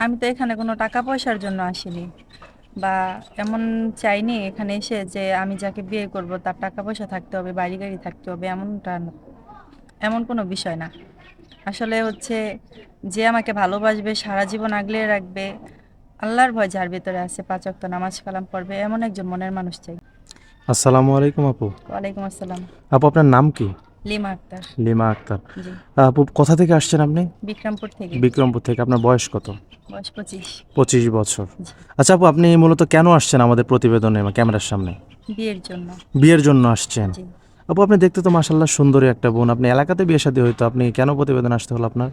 আমি তো এখানে কোনো টাকা পয়সার জন্য আসিনি, বা এমন চাইনি এখানে এসে যে আমি যাকে বিয়ে করব তার টাকা পয়সা থাকতে হবে, বাড়ি গাড়ি থাকতে হবে, এমন কোনো বিষয় না। আসলে হচ্ছে যে আমাকে ভালোবাসবে, সারা জীবন আগলে রাখবে, আল্লাহর ভয় যার ভিতরে আছে, 5 ওয়াক্ত নামাজ কালাম পড়বে, এমন একজন মনের মানুষ চাই। আসসালামু আলাইকুম আপু। ওয়ালাইকুম আসসালাম। আপু আপনার নাম কি? লিমা আক্তার। লিমা আক্তার। জি। আপু কোথা থেকে আসছেন আপনি? বিক্রমপুর থেকে। বিক্রমপুর থেকে। আপনার বয়স কত? বয়স 25। 25 বছর। জি। আচ্ছা আপু, আপনি মূলত কেন আসছেন আমাদের প্রতিবেদনে বা ক্যামেরার সামনে? বিয়ের জন্য। বিয়ের জন্য আসছেন? জি। আপু আপনি দেখতে তো মাশাল্লাহ সুন্দরী একটা বোন, আপনি এলাকাতে বিয়ে শাদী হইতো, আপনি কেন প্রতিবেদন আসতে হলো আপনার?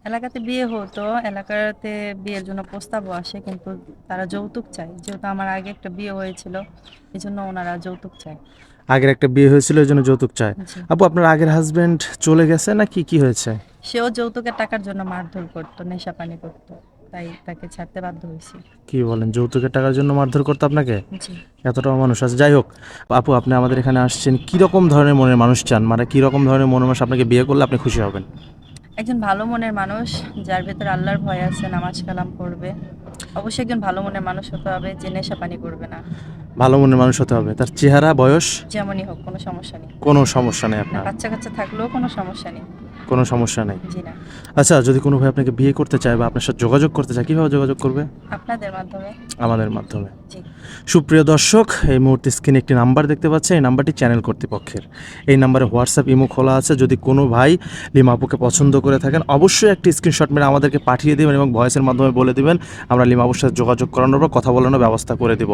এলাকাতে বিয়ে হতো, এলাকাতে বিয়ের জন্য প্রস্তাবও আসে, কিন্তু তারা যৌতুক চায়, যেহেতু আমার আগে একটা বিয়ে হয়েছিল, এই জন্য ওনারা যৌতুক চায়। আগের একটা বিয়ে হয়েছিল এই জন্য যৌতুক চায়। জি। আপু আপনার আগের হাজবেন্ড চলে গেছে না কি হয়েছে? সেও যৌতুকের টাকার জন্য মারধর করতো, নেশা পানি করতো, তাই তাকে ছাড়তে বাধ্য হয়েছি। কি বলেন, যৌতুকের টাকার জন্য মারধর করতো আপনাকে? জি। এতটাও মানুষ আছে, যাই হোক। আপু আপনি আমাদের এখানে আসছেন কীরকম ধরনের মনের মানুষ চান, মানে কীরকম ধরনের মনের মানুষ আপনাকে বিয়ে করলে আপনি খুশি হবেন? একজন ভালো মনের মানুষ, যার ভেতরে আল্লাহর ভয় আছে, নামাজ কালাম পড়বে। অবশ্যই একজন ভালো মনের মানুষ হতে হবে, যে নেশা পানি করবে না। ভালো মনের মানুষ হতে হবে, তার চেহারা বয়স যেমনই হোক, কোনো সমস্যা নেই। কোনো সমস্যা নেই না, আপনার? বাচ্চা কাচ্চা থাকলেও কোনো সমস্যা নেই। কোনো সমস্যা নেই। জি না। আচ্ছা, যদি কোনো ভাই আপনাকে বিয়ে করতে চায় বা আপনার সাথে যোগাযোগ করতে চায়, কীভাবে যোগাযোগ করবে? আপনাদের মাধ্যমে। আমাদের মাধ্যমে। জি। সুপ্রিয় দর্শক, এই মুহূর্তে স্ক্রিনে একটি নাম্বার দেখতে পাচ্ছেন, এই নাম্বারটি চ্যানেল কর্তৃপক্ষের। এই নাম্বারে হোয়াটসঅ্যাপ ইমো খোলা আছে। যদি কোনো ভাই লিমা আপুকে পছন্দ করে থাকেন, অবশ্যই একটি স্ক্রিনশট মেরে আমাদেরকে পাঠিয়ে দেবেন এবং ভয়েসের মাধ্যমে বলে দিবেন, আমরা লিমা আপুর সাথে যোগাযোগ করানোর বা কথা বলানোর ব্যবস্থা করে দেব।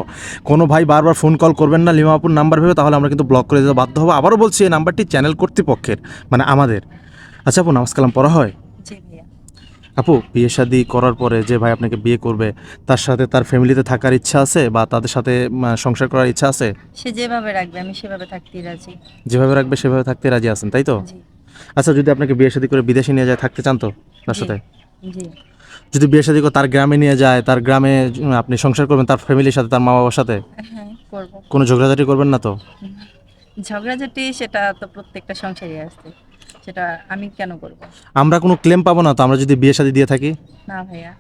কোনো ভাই বারবার ফোন কল করবেন না লিমা আপুর নাম্বার ভেবে, তাহলে আমরা কিন্তু ব্লক করে দিতে বাধ্য হবো। আবারও বলছি, এই নাম্বারটি চ্যানেল কর্তৃপক্ষের, মানে আমাদের। আচ্ছা আপু, নামাজ কালাম পড়া হয়? জি ভাইয়া। আপু, বিয়ে শাদী করার পরে যে ভাই আপনাকে বিয়ে করবে, তার সাথে তার ফ্যামিলিতে থাকার ইচ্ছা আছে বা তাদের সাথে সংসার করার ইচ্ছা আছে? সে যেভাবে রাখবে আমি সেভাবে থাকতেই রাজি। যেভাবে রাখবে সেভাবে থাকতে রাজি আছেন, তাই তো? জি। আচ্ছা, যদি আপনাকে বিয়ে শাদী করে বিদেশে নিয়ে যায়, থাকতে চান তো তার জি। সাথে? জি। যদি বিয়ে শাদী করে তার গ্রামে নিয়ে যায়, তার গ্রামে আপনি সংসার করবেন তার ফ্যামিলির সাথে, তার মা বাবার সাথে? হ্যাঁ, করব। কোনো ঝগড়াঝাটি করবেন না তো? হুম। ঝগড়াঝাটি সেটা তো প্রত্যেকটা সংসারই আছে, সেটা আমি কেন করব? আমরা কোনো ক্লেম পাবো না তো আমরা যদি বিয়ে শাদী দিয়ে থাকি? না ভাইয়া।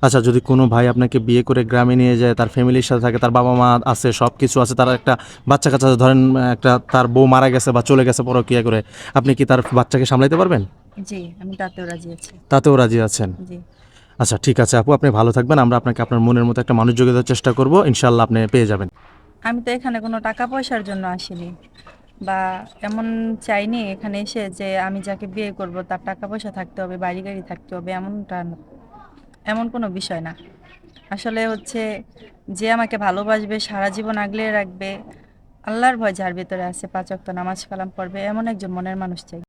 আচ্ছা, যদি কোনো ভাই আপনাকে বিয়ে করে গ্রামে নিয়ে যায়, তার ফ্যামিলির সাথে থাকে, তার বাবা মা আছে, সব কিছু আছে, তার একটা বাচ্চা কাচ্চা আছে, ধরেন একটা তার বউ মারা গেছে বা চলে গেছে পরকীয়া করে, আপনি কি তার বাচ্চাকে সামলাইতে পারবেন? জি, আমি তাতেও রাজি আছি। তাতেও রাজি আছেন? জি। আচ্ছা ঠিক আছে আপু, আপনি ভালো থাকবেন। আমরা আপনাকে আপনার মনের মতো একটা মানুষ যোগাযোগের চেষ্টা করব, ইনশাল্লাহ আপনি পেয়ে যাবেন। আমি তো এখানে কোনো টাকা পয়সার জন্য আসিনি, বা এমন চাইনি এখানে এসে যে আমি যাকে বিয়ে করব তার টাকা পয়সা থাকতে হবে, বাড়ি গাড়ি থাকতে হবে, এমন কোনো বিষয় না। আসলে হচ্ছে যে আমাকে ভালোবাসবে, সারা জীবন আগলে রাখবে, আল্লাহর ভয় যার ভিতরে আছে, 5 ওয়াক্ত নামাজ কালাম পড়বে, এমন একজন মনের মানুষ চাই।